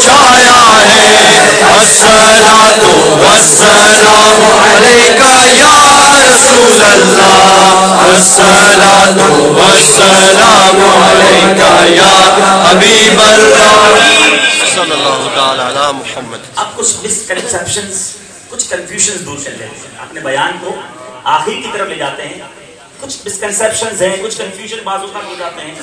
چھایا ہے الصلاۃ والسلام علیکہ یا رسول اللہ الصلاۃ والسلام علیکہ یا حبیب اللہ صلی اللہ تعالی علی محمد. اب کچھ مسکنسیپشنز، کچھ کنفیوژنز دور کر لیتے ہیں، اپنے بیان کو آخر کی طرف لے جاتے ہیں. کچھ مسکنسیپشنز ہیں، کچھ کنفیوژن بعض اوقات ہو جاتے ہیں.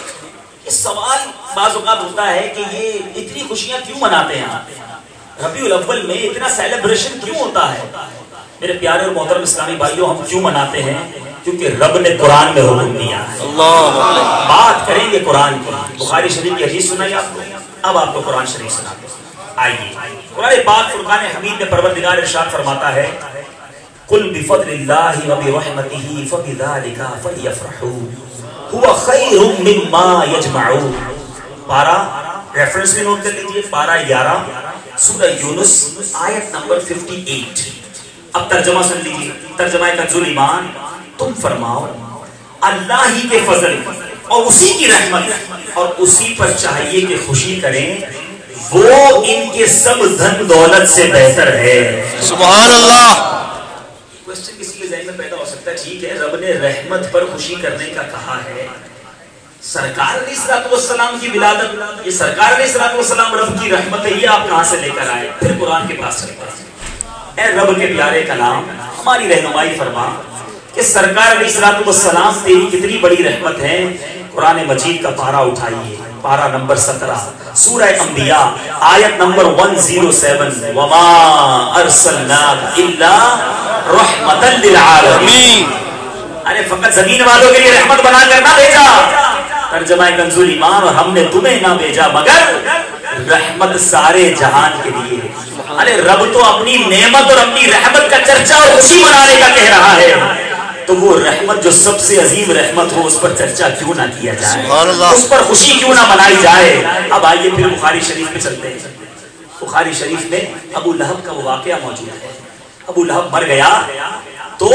اس سوال بعض اوقات ہوتا ہے کہ یہ اتنی خوشیاں کیوں مناتے ہیں آپ؟ ربیع الاول میں اتنا سیلیبریشن کیوں ہوتا ہے؟ میرے پیارے اور محترم اسلامی بھائیوں، ہم کیوں مناتے ہیں؟ کیونکہ رب نے قرآن میں حکم دیا ہے. بات کریں گے قرآن کی. بخاری شریف کی حدیث سنائی آپ کو، اب آپ کو قرآن شریف سناتے ہیں. آئیے قرآن پاک فرقان حمید میں پروردگار ارشاد فرماتا ہے قل بفضل اللہ وبرحمتہ فبذلک فلیفرحوا هو خیر مما یجمعون. پارہ ریفرنس میں نوٹ کر لیجئے، پارہ 11 سورہ یونس آیت نمبر 58. اب ترجمہ سن لیجئے، ترجمہ کنز ایمان. تم فرماؤ اللہ ہی کے فضل اور اسی کی رحمت اور اسی پر چاہیے کہ خوشی کریں، وہ ان کے سب دھن دولت سے بہتر ہے. سبحان اللہ. کوسچن کسی کے ذہن میں پیدا ہو سکتا ہے، ٹھیک ہے رب نے رحمت پر خوشی کرنے کا کہا ہے، سرکار علیہ الصلوۃ والسلام کی ولادت، یہ سرکار علیہ الصلوۃ والسلام رب کی رحمت ہے، یہ آپ کہاں سے لے کر آئے؟ پھر قرآن کے پاس چلتے ہیں. اے رب کے پیارے کلام، ہماری رہنمائی فرما کہ سرکار علیہ الصلوۃ والسلام تیری کتنی بڑی رحمت ہے. قرآن مجید کا پارہ اٹھائیے، پارہ نمبر 17 سورہ انبیاء آیت نمبر 107. وما ارسلناک الا رحمتا للعالمین. ارے فقط زمین والوں کے لیے رحمت بنا کر نہ بھیجا. ترجمہ کنز ایمان، اور ہم نے تمہیں نہ بھیجا مگر رحمت سارے جہان کے لیے. ارے رب تو اپنی نعمت اور اپنی رحمت کا چرچا اور خوشی منانے کا کہہ رہا ہے، تو وہ رحمت جو سب سے عظیم رحمت ہو اس پر چرچا کیوں نہ کیا جائے، اس پر خوشی کیوں نہ منائی جائے. اب آئیے پھر بخاری شریف میں چلتے ہیں. بخاری شریف میں ابو لہب کا وہ واقعہ موجود ہے. ابو لہب مر گیا تو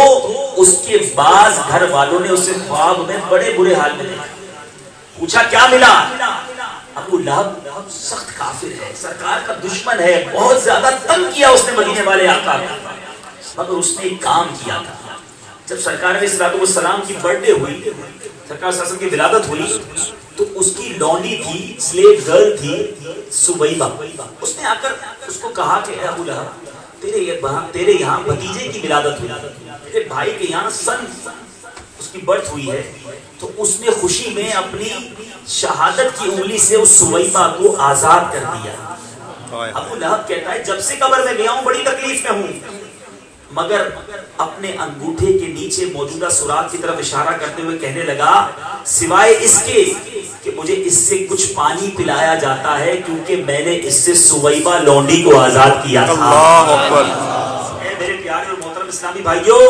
اس کے بعد گھر والوں نے اسے خواب میں بڑے برے حال میں دیکھا. پوچھا کیا ملا؟ ابو لہب سخت کافر ہے، سرکار کا دشمن ہے، بہت زیادہ تنگ کیا اس نے مدینے والے آقا کو. مگر اس نے ایک کام کیا تھا. جب سرکار علیہ الصلوۃ والسلام کی برتھ ڈے ہوئی، سرکار صلی اللہ علیہ وسلم کی ولادت ہوئی، تو اس کی لونڈی تھی، سلیو گرل تھی سویبہ. اس نے آ کر اس کو کہا کہ اے ابو لہب، تیرے یہاں بھتیجے کی ولادت ہوئی، تیرے بھائی کے یہاں سن اس کی برتھ ہوئی ہے. تو اس نے خوشی میں اپنی شہادت کی انگلی سے اس سویبہ کو آزاد کر دیا. ابو لہب کہتا ہے جب سے قبر میں گیا ہوں بڑی تکلیف میں ہوں، مگر اپنے انگوٹھے کے نیچے موجودہ سوراخ کی طرف اشارہ کرتے ہوئے کہنے لگا سوائے اس کے کہ مجھے اس سے کچھ پانی پلایا جاتا ہے کیونکہ میں نے اس سے سویبہ لونڈی کو آزاد کیا تھا. اللہ اکبر. اے میرے پیارے اور محترم اسلامی بھائیوں،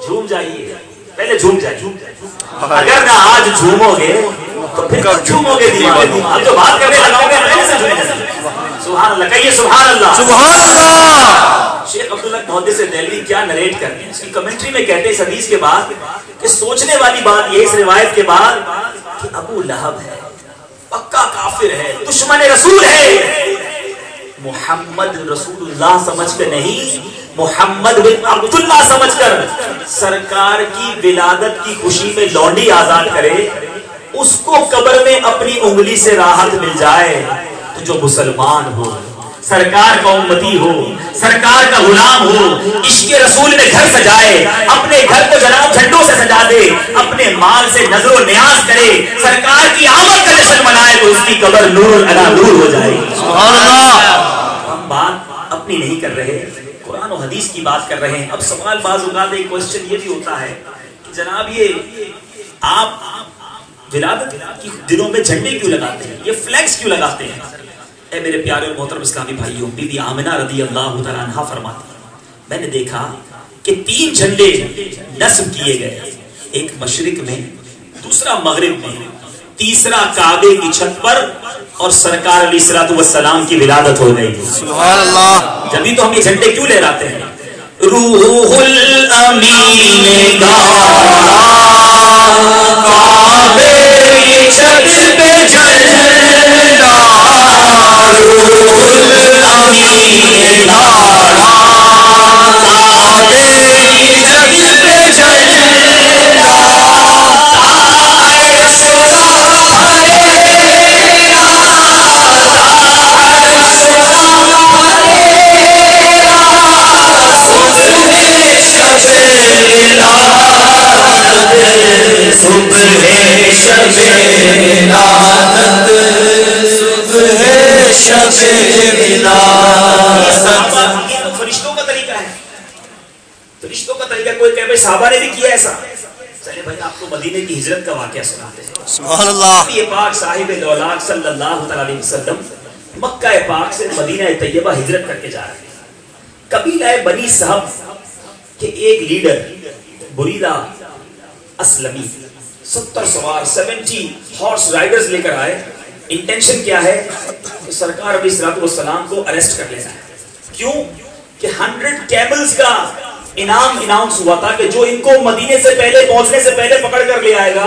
جھوم جائیے، پہلے جھوم جائیے. اگر نہ آج جھومو گے تو پھر کب جھومو گے؟ آپ جو بات کرنے لگاؤ گے پہلے سے جھومے. سبحان اللہ کہیے، سبحان اللہ، سبحان اللہ. شیخ عبداللہ محدث دہلوی کیا نریٹ کرتے ہیں، اس کی کمنٹری میں کہتے ہیں اس حدیث کے بعد کہ سوچنے والی بات یہ اس روایت کے بعد کہ ابو لہب ہے، پکا کافر ہے، دشمن رسول ہے، محمد رسول اللہ سمجھ کر نہیں، محمد بن عبداللہ سمجھ کر سرکار کی ولادت کی خوشی میں لونڈی آزاد کرے، اس کو قبر میں اپنی انگلی سے راحت مل جائے. تو جو مسلمان ہو، سرکار کا امتی ہو، سرکار کا غلام ہو، عشق رسول میں گھر سجائے، اپنے گھر کو جناب جھنڈوں سے سجا دے، اپنے مال سے نظر و نیاز کرے، سرکار کی آمد کا جشن منائے، تو اس کی قبر نور علی نور ہو جائے. سبحان اللہ. ہم بات اپنی نہیں کر رہے، قرآن و حدیث کی بات کر رہے ہیں. اب سوال بعض اوقات ایک کوسچن یہ بھی ہوتا ہے کہ جناب یہ آپ ولادت کی دنوں میں جھنڈے کیوں لگاتے ہیں، یہ فلیکس کیوں لگاتے ہیں؟ اے میرے پیارے اور محترم اسلامی بھائیوں، بی بی آمنہ رضی اللہ تعالیٰ عنہ فرماتی ہیں میں نے دیکھا کہ 3 جھنڈے نصب کیے گئے، ایک مشرق میں، دوسرا مغرب میں، تیسرا کعبے کی چھت پر، اور سرکار علیہ الصلوۃ والسلام کی ولادت ہو گئی. سبحان اللہ. جبھی تو ہم یہ جھنڈے کیوں لہراتے ہیں؟ روح الامین کعبے کی چھت پہ جھنڈا، روح صبح شب ولادت، صبح شب ولادت. فرشتوں کا طریقہ ہے، فرشتوں کا طریقہ. کوئی کہے بھائی صحابہ نے بھی کیا ایسا. چلے بھائی آپ کو مدینے کی ہجرت کا واقعہ سناتے ہیں. سبحان اللہ. یہ پاک صاحب دولات صلی اللہ علیہ وسلم مکہ پاک سے مدینہ طیبہ ہجرت کر کے جا رہے ہیں. قبیلہ بنی صحب کے ایک لیڈر بریدہ اسلمی 70 سوار 70 ہارس رائڈرز لے کر آئے. انٹینشن کیا ہے کہ سرکار علیہ الصلوۃ والسلام کو اریسٹ کر لینا ہے. کیوں کہ 100 کیملز کا انعام اناؤنس ہوا تھا کہ جو ان کو مدینے سے پہلے پہنچنے سے پہلے پکڑ کر لے آئے گا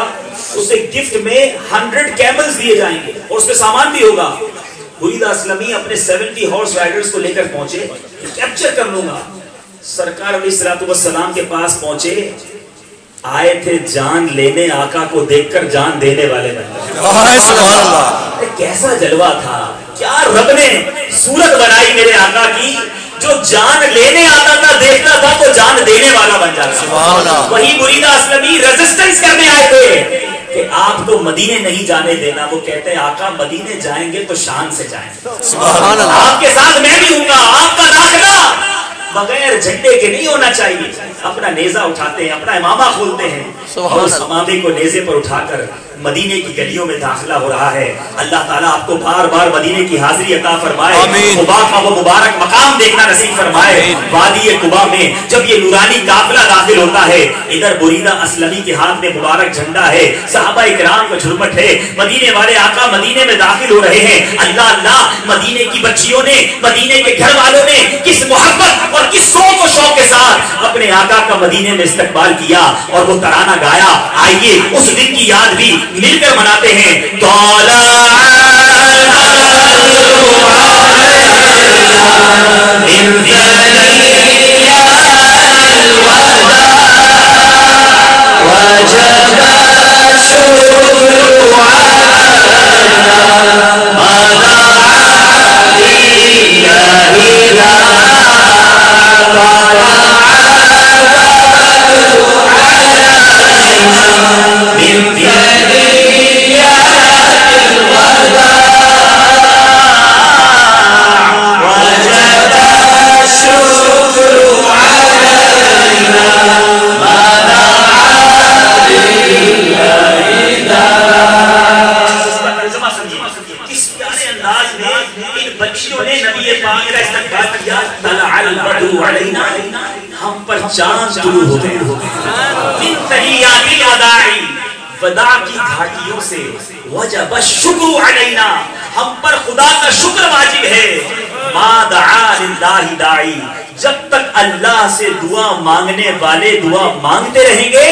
اسے گفٹ میں 100 کیملز دیے جائیں گے اور اس پہ سامان بھی ہوگا. بریدہ اسلمی اپنے 70 ہارس رائڈرز کو لے کر پہنچے. کیپچر کر لوں گا. سرکار علیہ الصلوۃ والسلام کے پاس پہنچے. آئے تھے جان لینے، آقا کو دیکھ کر جان دینے والے بن گئے. سبحان اللہ. کیسا جلوہ تھا. کیا رب نے صورت بنائی میرے آقا کی. جو جان لینے آتا تھا دیکھنا تھا تو جان دینے والا بن جاتا. سبحان اللہ. وہی بریدہ اسلمی ریزسٹنس کرنے آئے تھے کہ آپ کو مدینے نہیں جانے دینا. وہ کہتے ہیں آقا مدینے جائیں گے تو شان سے جائیں گے. سبحان اللہ. آپ کے ساتھ میں بھی ہوں گا. آپ کا داخلہ بغیر جھنڈے کے نہیں ہونا چاہیے. اپنا نیزہ اٹھاتے ہیں، اپنا امامہ کھولتے ہیں اور اس امامے کو نیزے پر اٹھا کر مدینے کی گلیوں میں داخلہ ہو رہا ہے. اللہ تعالیٰ آپ کو بار بار مدینے کی حاضری عطا فرمائے. قبا کا وہ مبارک مقام دیکھنا نصیب فرمائے. وادی قبا میں جب یہ نورانی قافلہ داخل ہوتا ہے، ادھر بریدہ اسلمی کے ہاتھ میں مبارک جھنڈا ہے، صحابہ اکرام کا جھرمٹ ہے. مدینے والے آقا مدینے میں داخل ہو رہے ہیں. اللہ اللہ، مدینے کی بچیوں نے، مدینے کے گھر والوں نے کس محبت اور کس شوق و شوق کے ساتھ اپنے آقا کا مدینے میں استقبال کیا اور وہ ترانہ گایا. آئیے اس دن کی یاد بھی مل کر مناتے ہیں. ہم پر چاند طلوع ہو گئے. من تحیات الوداع، وداع کی گھاٹیوں سے وجب الشکر علینا، ہم پر خدا کا شکر واجب ہے. ما دعا للہ داعی، جب تک اللہ سے دعا مانگنے والے دعا مانگتے رہیں گے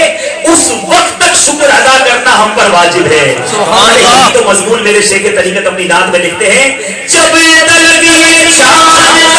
اس وقت تک شکر ادا کرنا ہم پر واجب ہے. سبحان اللہ. تو مضمون میرے شیخ طریقت اپنی نعت میں لکھتے ہیں، جب دل کی چاند